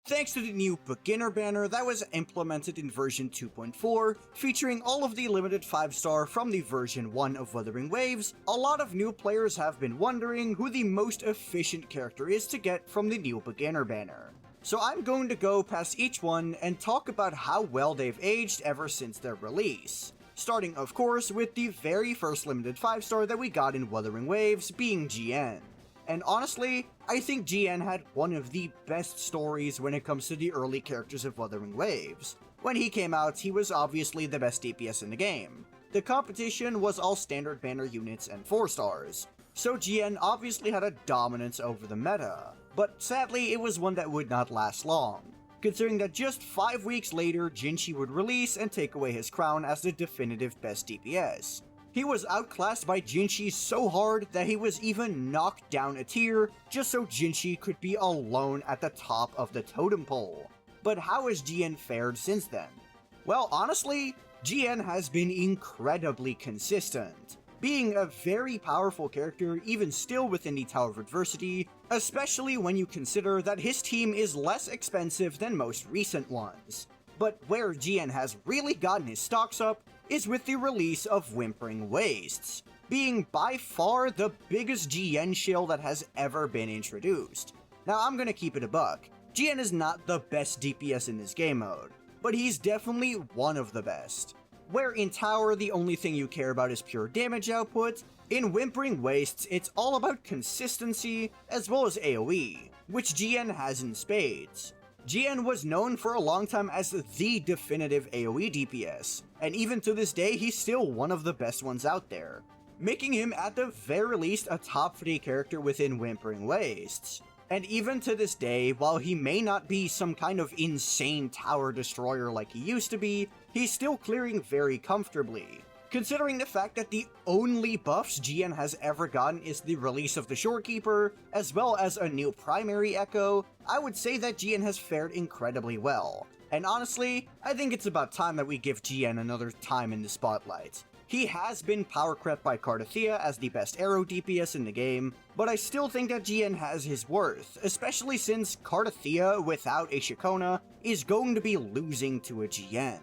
thanks to the new beginner banner that was implemented in version 2.4, featuring all of the limited 5-star from the version 1 of Wuthering Waves, a lot of new players have been wondering who the most efficient character is to get from the new beginner banner. So I'm going to go past each one and talk about how well they've aged ever since their release. Starting of course with the very first limited 5-star that we got in Wuthering Waves being Jiyan. And honestly, I think Jiyan had one of the best stories when it comes to the early characters of Wuthering Waves. When he came out, he was obviously the best DPS in the game. The competition was all standard banner units and 4-stars, so Jiyan obviously had a dominance over the meta, but sadly it was one that would not last long, considering that just 5 weeks later Jinhsi would release and take away his crown as the definitive best DPS. He was outclassed by Jinhsi so hard that he was even knocked down a tier just so Jinhsi could be alone at the top of the totem pole. But how has Jiyan fared since then? Well, honestly, Jiyan has been incredibly consistent, being a very powerful character even still within the Tower of Adversity, especially when you consider that his team is less expensive than most recent ones. But where Jiyan has really gotten his stocks up is with the release of Whimpering Wastes, being by far the biggest Jiyan shield that has ever been introduced. Now I'm gonna keep it a buck, Jiyan is not the best DPS in this game mode, but he's definitely one of the best. Where in Tower the only thing you care about is pure damage output, in Whimpering Wastes it's all about consistency as well as AoE, which Jiyan has in spades. Jiyan was known for a long time as the definitive AoE DPS, and even to this day he's still one of the best ones out there, making him at the very least a top 3 character within Whimpering Wastes. And even to this day, while he may not be some kind of insane tower destroyer like he used to be, he's still clearing very comfortably. Considering the fact that the only buffs Jiyan has ever gotten is the release of the Shorekeeper, as well as a new primary echo, I would say that Jiyan has fared incredibly well. And honestly, I think it's about time that we give Jiyan another time in the spotlight. He has been power crept by Cartethyiawuwa as the best arrow DPS in the game, but I still think that Jiyan has his worth, especially since Cartethyia without a Shikona is going to be losing to a Jiyan.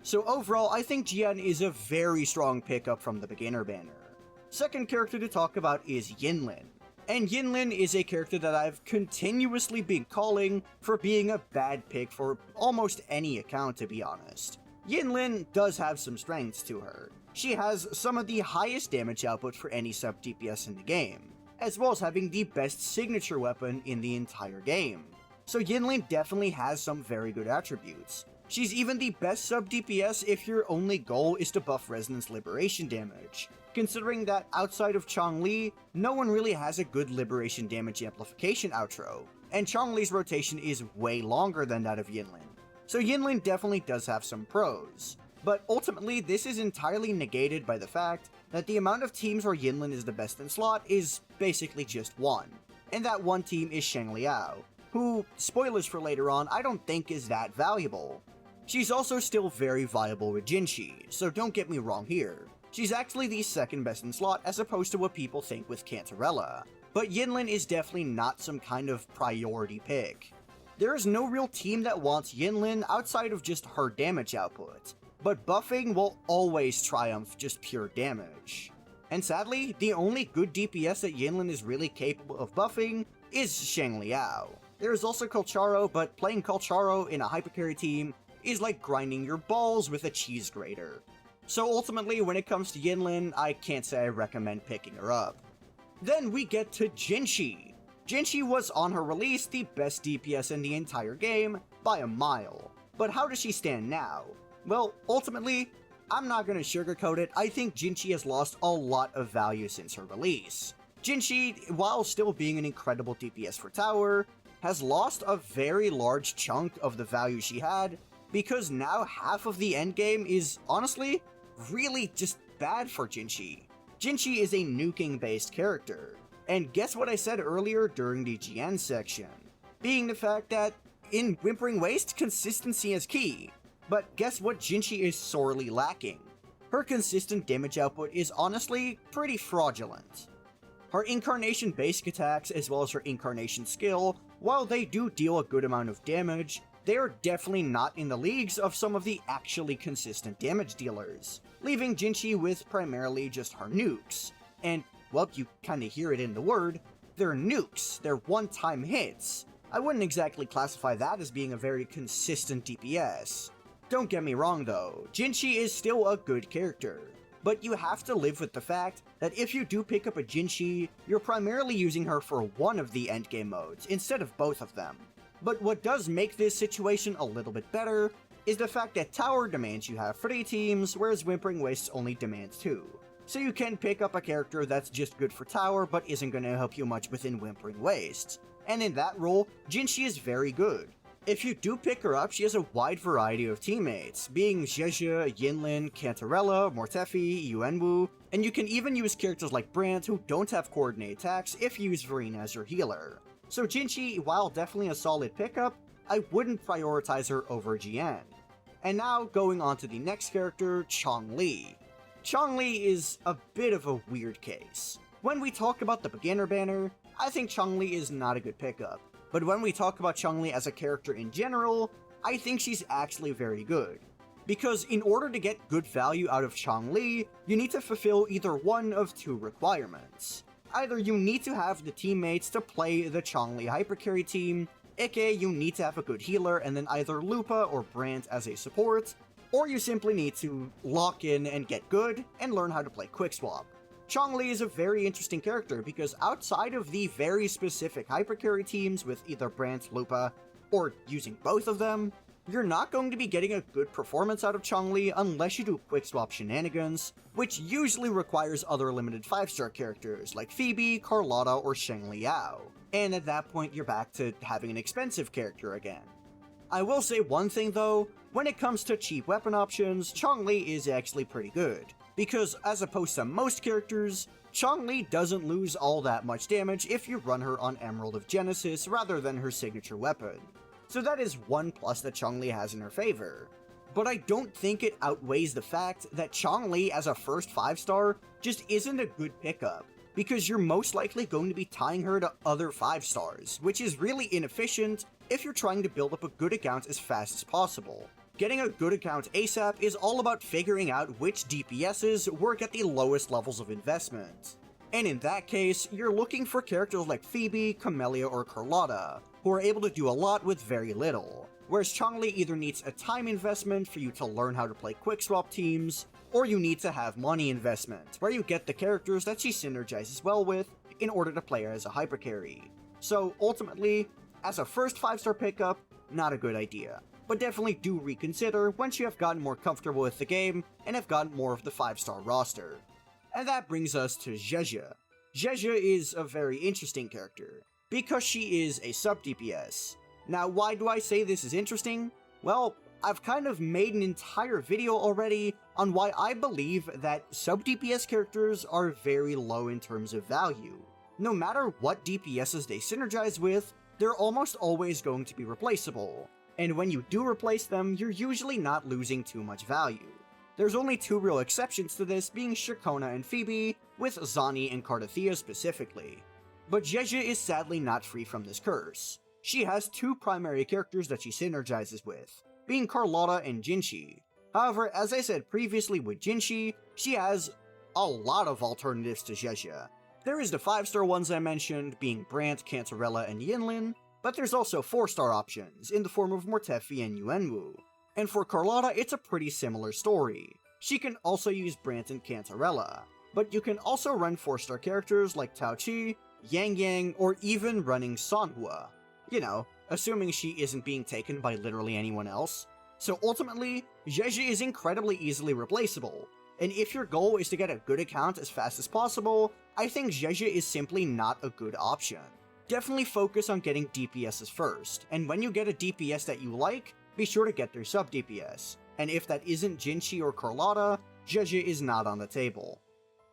So overall, I think Jiyan is a very strong pickup from the beginner banner. Second character to talk about is Yinlin. And Yinlin is a character that I've continuously been calling for being a bad pick for almost any account, to be honest. Yinlin does have some strengths to her. She has some of the highest damage output for any sub DPS in the game, as well as having the best signature weapon in the entire game. So Yinlin definitely has some very good attributes. She's even the best sub DPS if your only goal is to buff Resonance Liberation damage, considering that outside of Changli, no one really has a good Liberation damage amplification outro, and Changli's rotation is way longer than that of Yinlin. So Yinlin definitely does have some pros, but ultimately this is entirely negated by the fact that the amount of teams where Yinlin is the best in slot is basically just one, and that one team is Xiangli Yao, who, spoilers for later on, I don't think is that valuable. She's also still very viable with Jinhsi, so don't get me wrong here. She's actually the second best in slot as opposed to what people think with Cantarella, but Yinlin is definitely not some kind of priority pick. There is no real team that wants Yinlin outside of just her damage output, but buffing will always triumph just pure damage. And sadly, the only good DPS that Yinlin is really capable of buffing is Xiangli Yao. There is also Colcharo, but playing Colcharo in a hypercarry team is like grinding your balls with a cheese grater. So ultimately, when it comes to Yinlin, I can't say I recommend picking her up. Then we get to Jinhsi. Jinhsi was on her release the best DPS in the entire game by a mile. But how does she stand now? Well, ultimately, I'm not gonna sugarcoat it, I think Jinhsi has lost a lot of value since her release. Jinhsi, while still being an incredible DPS for Tower, has lost a very large chunk of the value she had, because now half of the endgame is, honestly, really just bad for Jinhsi. Jinhsi is a nuking-based character, and guess what I said earlier during the Jiyan section? Being the fact that, in Whimpering Waste, consistency is key. But guess what Jinhsi is sorely lacking? Her consistent damage output is honestly pretty fraudulent. Her Incarnation basic attacks as well as her Incarnation skill While they do deal a good amount of damage, they are definitely not in the leagues of some of the actually consistent damage dealers, leaving Jinhsi with primarily just her nukes. And, well, you kinda hear it in the word, they're nukes, they're one-time hits. I wouldn't exactly classify that as being a very consistent DPS. Don't get me wrong though, Jinhsi is still a good character, but you have to live with the fact that if you do pick up a Jinhsi, you're primarily using her for one of the endgame modes instead of both of them. But what does make this situation a little bit better is the fact that Tower demands you have 3 teams, whereas Whimpering Wastes only demands 2. So you can pick up a character that's just good for Tower but isn't going to help you much within Whimpering Wastes. And in that role, Jinhsi is very good. If you do pick her up, she has a wide variety of teammates, being Zhezhi, Yinlin, Cantarella, Mortefi, Yuanwu, and you can even use characters like Brant who don't have coordinate attacks if you use Verena as your healer. So Jinhsi, while definitely a solid pickup, I wouldn't prioritize her over Jiyan. And now going on to the next character, Changli. Changli is a bit of a weird case. When we talk about the beginner banner, I think Changli is not a good pickup. But when we talk about Changli as a character in general, I think she's actually very good. Because in order to get good value out of Changli, you need to fulfill either one of 2 requirements. Either you need to have the teammates to play the Changli hypercarry team, aka you need to have a good healer and then either Lupa or Brant as a support, or you simply need to lock in and get good and learn how to play quickswap. Changli is a very interesting character because outside of the very specific hypercarry teams with either Brant, Lupa, or using both of them, you're not going to be getting a good performance out of Changli unless you do quickswap shenanigans, which usually requires other limited 5-star characters like Phoebe, Carlotta, or Xiangli Yao. And at that point you're back to having an expensive character again. I will say one thing though, when it comes to cheap weapon options, Changli is actually pretty good. Because as opposed to most characters, Changli doesn't lose all that much damage if you run her on Emerald of Genesis rather than her signature weapon. So that is one plus that Changli has in her favor. But I don't think it outweighs the fact that Changli as a first 5-star just isn't a good pickup, because you're most likely going to be tying her to other 5-stars, which is really inefficient if you're trying to build up a good account as fast as possible. Getting a good account ASAP is all about figuring out which DPSs work at the lowest levels of investment. And in that case, you're looking for characters like Phoebe, Camellya, or Carlotta, who are able to do a lot with very little, whereas Changli either needs a time investment for you to learn how to play quickswap teams, or you need to have money investment, where you get the characters that she synergizes well with in order to play her as a hypercarry. So ultimately, as a first 5-star pickup, not a good idea. But definitely do reconsider once you have gotten more comfortable with the game and have gotten more of the 5-star roster. And that brings us to Zhezhi. Zhezhi is a very interesting character, because she is a sub-DPS. Now why do I say this is interesting? Well, I've kind of made an entire video already on why I believe that sub-DPS characters are very low in terms of value. No matter what DPSs they synergize with, they're almost always going to be replaceable. And when you do replace them, you're usually not losing too much value. There's only 2 real exceptions to this, being Shikona and Phoebe, with Zani and Cartethyiawuwa specifically. But Zhezhi is sadly not free from this curse. She has 2 primary characters that she synergizes with, being Carlotta and Jinhsi. However, as I said previously with Jinhsi, she has a lot of alternatives to Zhezhi. There is the 5-star ones I mentioned, being Brant, Cantarella, and Yinlin, but there's also 4-star options, in the form of Mortefi and Yuanwu. And for Carlotta, it's a pretty similar story. She can also use Brant and Cantarella, but you can also run 4-star characters like Tao Chi, Yang Yang, or even running Sanhua. You know, assuming she isn't being taken by literally anyone else. So ultimately, Zhezhi is incredibly easily replaceable, and if your goal is to get a good account as fast as possible, I think Zhezhi is simply not a good option. Definitely focus on getting DPSs first, and when you get a DPS that you like, be sure to get their sub-DPS, and if that isn't Jinhsi or Carlotta, Zhezhi is not on the table.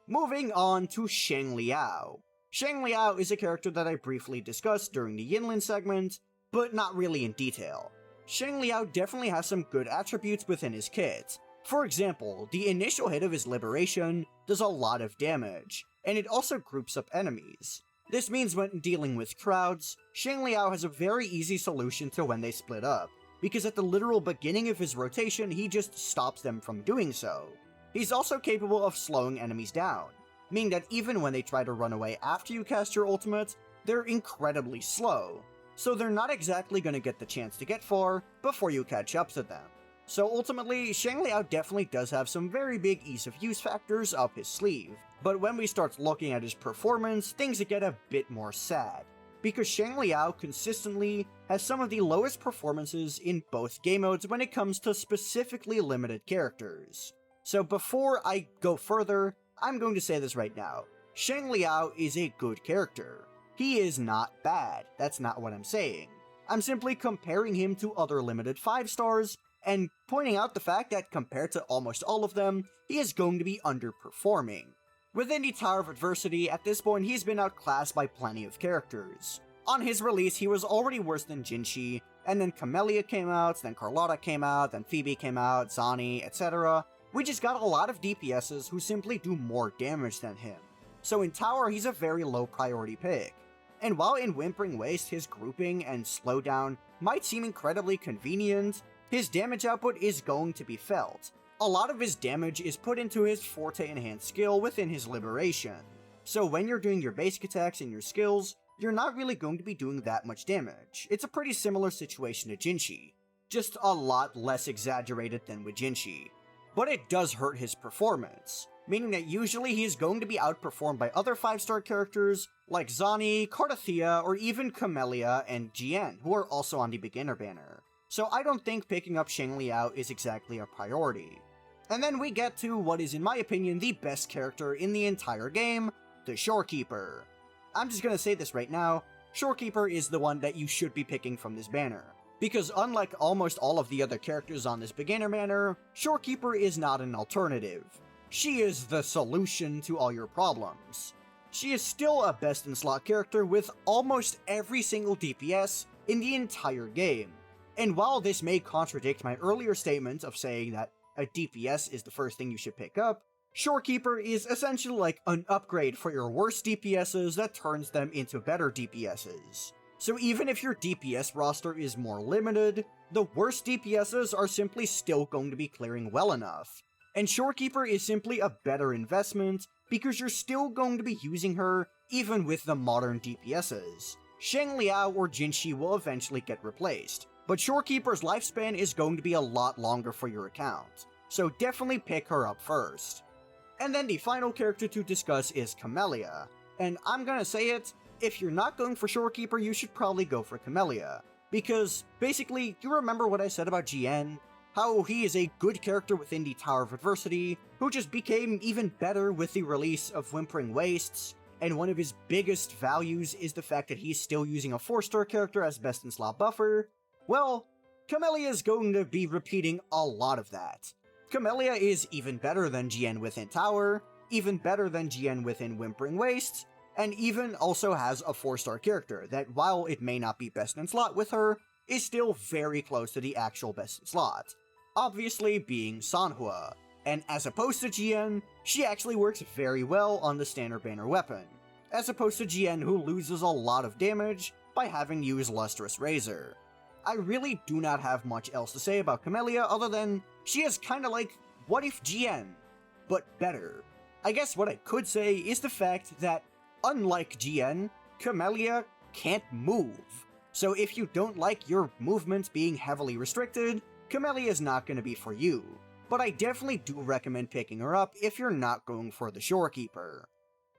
Moving on to Xiangli Yao. Xiangli Yao is a character that I briefly discussed during the Yinlin segment, but not really in detail. Xiangli Yao definitely has some good attributes within his kit. For example, the initial hit of his liberation does a lot of damage, and it also groups up enemies. This means when dealing with crowds, Xiangli Yao has a very easy solution to when they split up, because at the literal beginning of his rotation, he just stops them from doing so. He's also capable of slowing enemies down, meaning that even when they try to run away after you cast your ultimate, they're incredibly slow, so they're not exactly going to get the chance to get far before you catch up to them. So ultimately, Xiangli Yao definitely does have some very big ease of use factors up his sleeve, but when we start looking at his performance, things get a bit more sad, because Xiangli Yao consistently has some of the lowest performances in both game modes when it comes to specifically limited characters. So before I go further, I'm going to say this right now. Xiangli Yao is a good character. He is not bad, that's not what I'm saying. I'm simply comparing him to other limited 5 stars, and pointing out the fact that compared to almost all of them, he is going to be underperforming. Within the Tower of Adversity, at this point he's been outclassed by plenty of characters. On his release, he was already worse than Jinhsi, and then Camellya came out, then Carlotta came out, then Phoebe came out, Zani, etc. We just got a lot of DPSs who simply do more damage than him. So in Tower, he's a very low priority pick. And while in Whimpering Waste his grouping and slowdown might seem incredibly convenient, his damage output is going to be felt. A lot of his damage is put into his Forte Enhanced skill within his Liberation. So when you're doing your basic attacks and your skills, you're not really going to be doing that much damage. It's a pretty similar situation to Jinhsi, just a lot less exaggerated than with Jinhsi. But it does hurt his performance, meaning that usually he is going to be outperformed by other 5-star characters like Zani, Cartethyiawuwa, or even Camellya and Jiyan, who are also on the beginner banner. So I don't think picking up Xiangli Yao is exactly a priority. And then we get to what is in my opinion the best character in the entire game, the Shorekeeper. I'm just gonna say this right now, Shorekeeper is the one that you should be picking from this banner. Because unlike almost all of the other characters on this beginner banner, Shorekeeper is not an alternative. She is the solution to all your problems. She is still a best-in-slot character with almost every single DPS in the entire game. And while this may contradict my earlier statement of saying that a DPS is the first thing you should pick up, Shorekeeper is essentially like an upgrade for your worst DPSs that turns them into better DPSs. So even if your DPS roster is more limited, the worst DPSs are simply still going to be clearing well enough. And Shorekeeper is simply a better investment because you're still going to be using her even with the modern DPSs. Xiangli Yao or Jinhsi will eventually get replaced, but Shorekeeper's lifespan is going to be a lot longer for your account, so definitely pick her up first. And then the final character to discuss is Camellya, and I'm gonna say it, if you're not going for Shorekeeper, you should probably go for Camellya, because basically, you remember what I said about Jiyan? How he is a good character within the Tower of Adversity, who just became even better with the release of Whimpering Wastes, and one of his biggest values is the fact that he's still using a 4-star character as best-in-slot buffer. Well, Camellya is going to be repeating a lot of that. Camellya is even better than Jiyan within Tower, even better than Jiyan within Whimpering Wastes, and even also has a 4-star character that, while it may not be best-in-slot with her, is still very close to the actual best-in-slot. Obviously being Sanhua, and as opposed to Jiyan, she actually works very well on the standard banner weapon, as opposed to Jiyan who loses a lot of damage by having used Lustrous Razor. I really do not have much else to say about Camellya other than she is kinda like, what if Jiyan, but better. I guess what I could say is the fact that, unlike Jiyan, Camellya can't move. So if you don't like your movement being heavily restricted, Camellya is not going to be for you, but I definitely do recommend picking her up if you're not going for the Shorekeeper.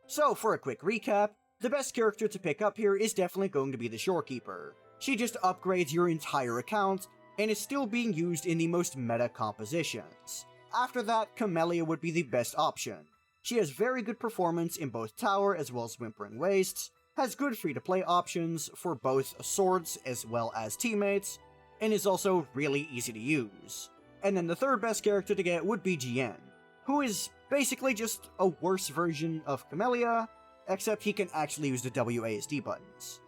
So for a quick recap, the best character to pick up here is definitely going to be the Shorekeeper. She just upgrades your entire account, and is still being used in the most meta compositions. After that, Camellya would be the best option. She has very good performance in both Tower as well as Whimpering Wastes, has good free-to-play options for both swords as well as teammates, and is also really easy to use. And then the third best character to get would be Jiyan, who is basically just a worse version of Camellya, except he can actually use the WASD buttons.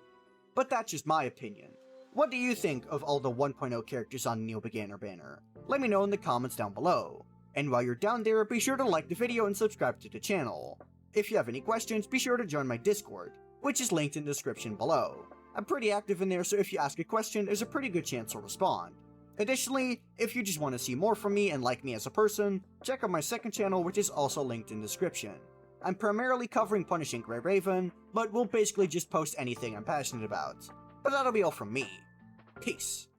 But that's just my opinion. What do you think of all the 1.0 characters on Neo Beginner banner? Let me know in the comments down below. And while you're down there, be sure to like the video and subscribe to the channel. If you have any questions, be sure to join my Discord, which is linked in the description below. I'm pretty active in there, so if you ask a question, there's a pretty good chance I'll respond. Additionally, if you just want to see more from me and like me as a person, check out my second channel, which is also linked in the description. I'm primarily covering Punishing Grey Raven, but will basically just post anything I'm passionate about. But that'll be all from me. Peace.